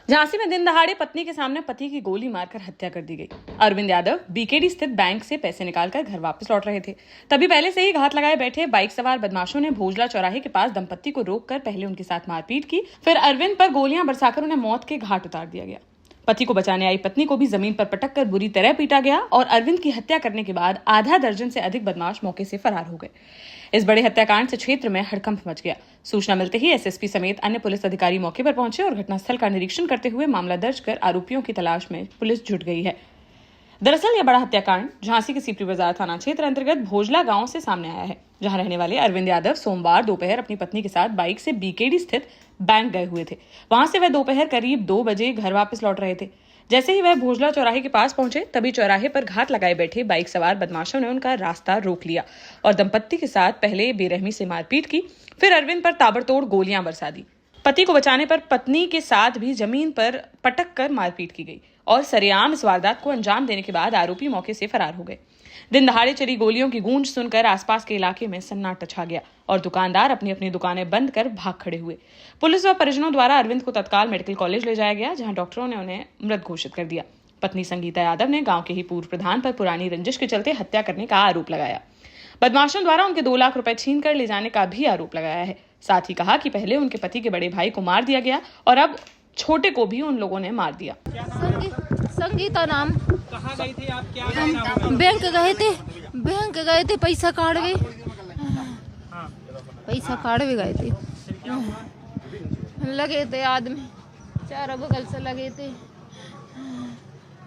झांसी में दिन दहाड़े पत्नी के सामने पति की गोली मारकर हत्या कर दी गई। अरविंद यादव बीकेडी स्थित बैंक से पैसे निकालकर घर वापस लौट रहे थे। तभी पहले से ही घात लगाए बैठे बाइक सवार बदमाशों ने भोजला चौराहे के पास दंपत्ति को रोककर पहले उनके साथ मारपीट की, फिर अरविंद पर गोलियां बरसाकर उन्हें मौत के घाट उतार दिया गया। पति को बचाने आई पत्नी को भी जमीन पर पटककर बुरी तरह पीटा गया और अरविंद की हत्या करने के बाद आधा दर्जन से अधिक बदमाश मौके से फरार हो गए। इस बड़े हत्याकांड से क्षेत्र में हड़कंप मच गया। सूचना मिलते ही एसएसपी समेत अन्य पुलिस अधिकारी मौके पर पहुंचे और घटनास्थल का निरीक्षण करते हुए मामला दर्ज कर आरोपियों की तलाश में पुलिस जुट गई है। दरअसल यह बड़ा हत्याकांड झांसी के सीपरी बाजार थाना क्षेत्र अंतर्गत भोजला गांव से सामने आया है, जहां रहने वाले अरविंद यादव सोमवार दोपहर अपनी पत्नी के साथ बाइक से बीकेडी स्थित बैंक गए हुए थे। वहां से वह दोपहर करीब 2 बजे घर वापस लौट रहे थे। जैसे ही वह भोजला चौराहे के पास पहुंचे, तभी चौराहे पर घात लगाए बैठे बाइक सवार बदमाशों ने उनका रास्ता रोक लिया और दंपत्ति के साथ पहले बेरहमी से मारपीट की, फिर अरविंद पर ताबड़तोड़ गोलियां बरसा दी। पति को बचाने पर पत्नी के साथ भी जमीन पर पटक कर मारपीट की गई और सरेआम इस वारदात को अंजाम देने के बाद आरोपी मौके से फरार हो गए। दिन दहाड़े चली गोलियों की गूंज सुनकर आसपास के इलाके में सन्नाटा छा गया और दुकानदार अपनी अपनी दुकानें बंद कर भाग खड़े हुए। पुलिस व परिजनों द्वारा अरविंद को तत्काल मेडिकल कॉलेज ले जाया गया, जहां डॉक्टरों ने उन्हें मृत घोषित कर दिया। पत्नी संगीता यादव ने गांव के ही पूर्व प्रधान पर पुरानी रंजिश के चलते हत्या करने का आरोप लगाया। बदमाशों द्वारा उनके 2 लाख रुपए छीन कर ले जाने का भी आरोप लगाया है। साथ ही कहा कि पहले उनके पति के बड़े भाई को मार दिया गया और अब छोटे को भी उन लोगों ने मार दिया। संगीता नाम। कहाँ गई थी आप? क्या बैंक गए थे, पैसा काट गए। पैसा काट भी गए थे। लगे थे आदमी, चारों बगल से लगे थे,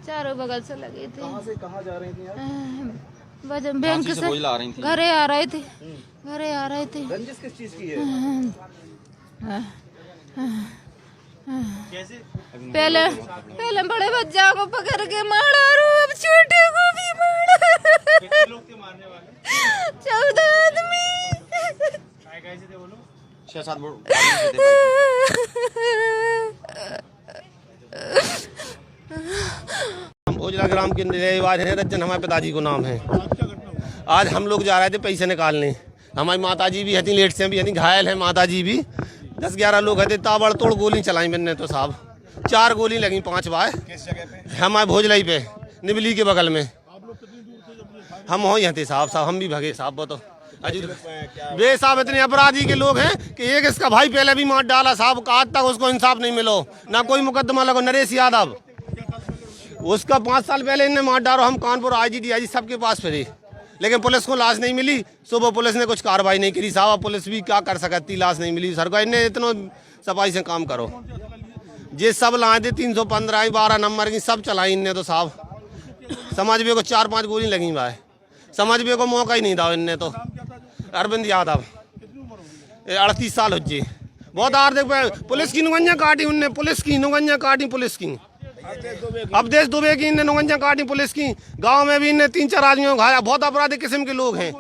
चारों बगल से लगे थे। कहाँ से कहाँ जा रही थी आप? बैंक से घरे आ रहे थे, घरे आ रहे थे। रंजिश किस चीज की है? कैसे? पहले बड़े बच्चा को पकड़ के मारा और अब छोटे को भी मारा। कितने लोग थे मारने वाले? 14 आदमी। गए थे वो लोग? 6-7 हम भोजला ग्राम के निवासी हैं। रज्जन हमारे पिताजी को नाम है। आज हम लोग जा रहे थे पैसे निकालने। हमारी माताजी भी हती, लेट से भी हती, घायल है माताजी भी। 10-11 लोग हते, ताबड़तोड़ गोली चलाई मैंने तो साहब। 4 गोली लगी 5 बार। किस जगह पे? हमारे भोजलाई पे, निबली के बगल में। हम हो यहाँ थे साहब, हम भी भगे साहब। वो तो वे साहब इतने अपराधी के लोग हैं कि एक इसका भाई पहले भी मार डाला साहब, आज तक उसको इंसाफ नहीं मिलो, ना कोई मुकदमा लगो। नरेश यादव, उसका 5 साल पहले इन्हें मार डालो। हम कानपुर आईजी सबके पास फिरे, लेकिन पुलिस को लाश नहीं मिली। सुबह पुलिस ने कुछ कार्रवाई नहीं करी साहब। पुलिस भी क्या कर सकती, लाश नहीं मिली। सरकार ने इतना सफाई से काम करो। ये सब लाए थे 315 12 नंबर की, सब चलाई इनने तो साहब। समझ भी को 4-5 गोली लगी भाई, समझ भी को मौका ही नहीं था इनने तो। अरविंद यादव 38 साल हो जी। बहुत आर्थिक पुलिस की नुगंजा काटी उनने, पुलिस की नुगंजा काटी, पुलिस की अवधेश दुबे की इनने नुगंजा काटी, पुलिस की। गांव में भी इनने 3-4 आदमियों को घाया। बहुत अपराधी किस्म के लोग हैं।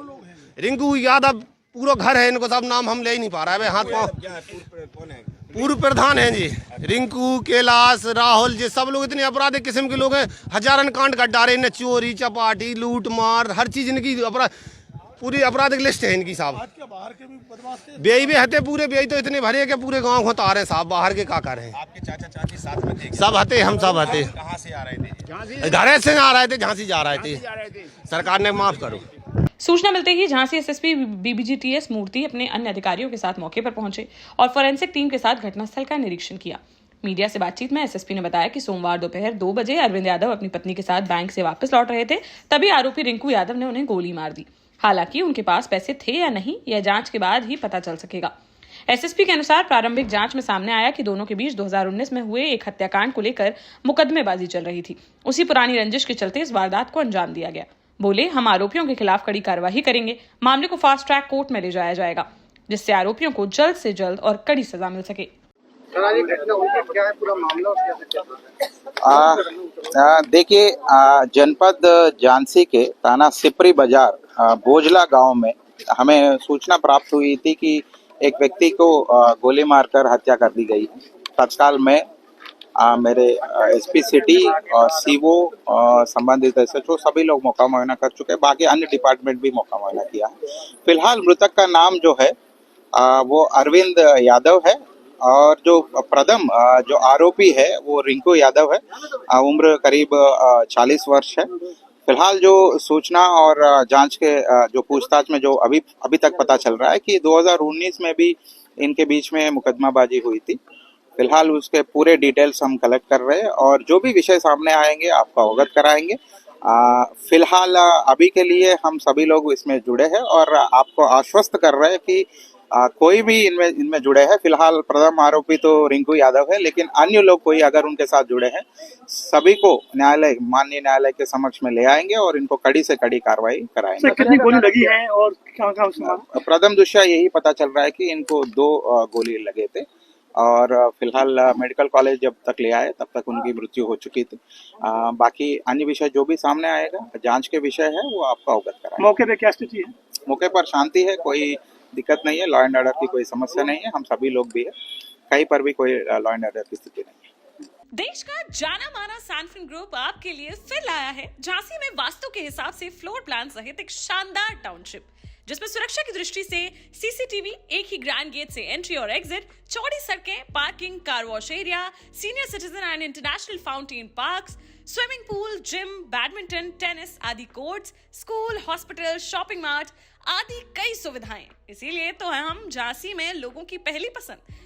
रिंकू यादव पूरा घर है इनको, सब नाम हम ले ही नहीं पा रहा है। हाथ पाँव पूर्व प्रधान है जी। रिंकू, कैलाश, राहुल, ये सब लोग इतने अपराधी किस्म के लोग हैं। हजारन कांड कर डाले इन्हें, चोरी चपाटी लूट मार हर चीज इनकी अपराध, पूरी आपराधिक लिस्ट है इनकी साहब। बेई भी हते, पूरे बेई तो इतने भरे के पूरे गांव को तार हैं साहब। बाहर के का कर हैं? आपके चाचा चाची साथ में थे? सब हते, हम सब हते। कहाँ से आ रहे थे? घरे से आ रहे थे, झांसी जा रहे थे। सरकार ने माफ करो। सूचना मिलते ही झांसी एसएसपी बीबीजीटीएस मूर्ति अपने अन्य अधिकारियों के साथ मौके पर पहुंचे और फोरेंसिक टीम के साथ घटनास्थल का निरीक्षण किया। मीडिया से बातचीत में एसएसपी ने बताया कि सोमवार दोपहर 2 बजे अरविंद यादव अपनी पत्नी के साथ बैंक से वापस लौट रहे थे, तभी आरोपी रिंकू यादव ने उन्हें गोली मार दी। हालांकि उनके पास पैसे थे या नहीं, यह जांच के बाद ही पता चल सकेगा। एसएसपी के अनुसार प्रारंभिक जांच में सामने आया कि दोनों के बीच 2019 में हुए एक हत्याकांड को लेकर मुकदमेबाजी चल रही थी। उसी पुरानी रंजिश के चलते इस वारदात को अंजाम दिया गया। बोले, हम आरोपियों के खिलाफ कड़ी कार्रवाई करेंगे। मामले को फास्ट ट्रैक कोर्ट में ले जाया जाएगा, जिससे आरोपियों को जल्द से जल्द और कड़ी सजा मिल सके। देखिए, जनपद झांसी के थाना सिपरी बाजार भोजला गांव में हमें सूचना प्राप्त हुई थी कि एक व्यक्ति को गोली मारकर हत्या कर दी गई। तत्काल में मेरे एसपी सिटी और सीओ संबंधित एसएचओ सभी लोग मौका मुआयना कर चुके हैं। बाकी अन्य डिपार्टमेंट भी मौका मुआयना किया है। फिलहाल मृतक का नाम जो है वो अरविंद यादव है और जो प्रथम जो आरोपी है वो रिंकू यादव है, उम्र करीब 40 वर्ष है। फिलहाल जो सूचना और जांच के जो पूछताछ में जो अभी तक पता चल रहा है कि 2019 में भी इनके बीच में मुकदमाबाजी हुई थी। फिलहाल उसके पूरे डिटेल्स हम कलेक्ट कर रहे हैं और जो भी विषय सामने आएंगे आपको अवगत कराएंगे। फिलहाल अभी के लिए हम सभी लोग इसमें जुड़े हैं और आपको आश्वस्त कर रहे हैं कि कोई भी इनमें जुड़े हैं। फिलहाल प्रथम आरोपी तो रिंकू यादव है, लेकिन अन्य लोग कोई अगर उनके साथ जुड़े हैं सभी को माननीय न्यायालय के समक्ष में ले आएंगे और इनको कड़ी से कड़ी कार्रवाई कराएंगे। कितनी गोली लगी है और कहाँ प्रथम दृष्टया यही पता चल रहा है कि इनको 2 गोली लगे थे और फिलहाल मेडिकल कॉलेज जब तक ले आए तब तक उनकी मृत्यु हो चुकी थी। बाकी अन्य विषय जो भी सामने आएगा जांच के विषय है वो आपको अवगत कराएंगे। मौके पे क्या स्थिति है? मौके पर शांति है, कोई दिक्कत नहीं है, लॉ एंड ऑर्डर की कोई समस्या नहीं है। हम सभी लोग भी है, कहीं पर भी कोई लॉ एंड ऑर्डर की स्थिति नहीं है। देश का जाना माना सैनफिन ग्रुप आपके लिए फिर लाया है झांसी में वास्तु के हिसाब से फ्लोर प्लान सहित एक शानदार टाउनशिप, जिसमें सुरक्षा की दृष्टि से सीसीटीवी, एक ही ग्रैंड गेट से एंट्री और एग्जिट, चौड़ी सड़कें, parking, car wash area, senior citizen and international fountain parks, swimming pool, gym, badminton, tennis आदि courts, school, hospital, shopping mart आदि कई सुविधाएं। इसीलिए तो हम झांसी में लोगों की पहली पसंद।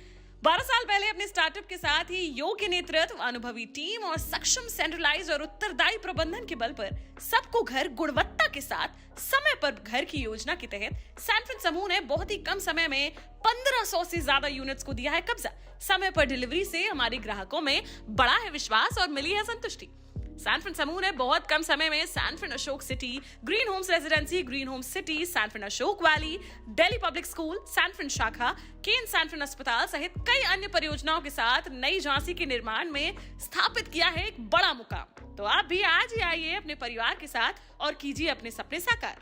12 साल पहले अपने स्टार्टअप के साथ ही योग्य नेतृत्व, अनुभवी टीम और सक्षम सेंट्रलाइज और उत्तरदायी प्रबंधन के बल पर सबको घर गुणवत्ता के साथ समय पर घर की योजना के तहत सैनफिन समूह ने बहुत ही कम समय में 1500 से ज्यादा यूनिट्स को दिया है कब्जा। समय पर डिलीवरी से हमारे ग्राहकों में बढ़ा है विश्वास और मिली है संतुष्टि। सैनफिन समूह ने बहुत कम समय में Sanfin Ashok city, green homes residency, green homes city, Sanfin Ashok valley, Delhi public school, Sanfin शाखा, केन सैनफिन अस्पताल सहित कई अन्य परियोजनाओं के साथ नई झांसी के निर्माण में स्थापित किया है एक बड़ा मुकाम। तो आप भी आज ही आइए अपने परिवार के साथ और कीजिए अपने सपने साकार।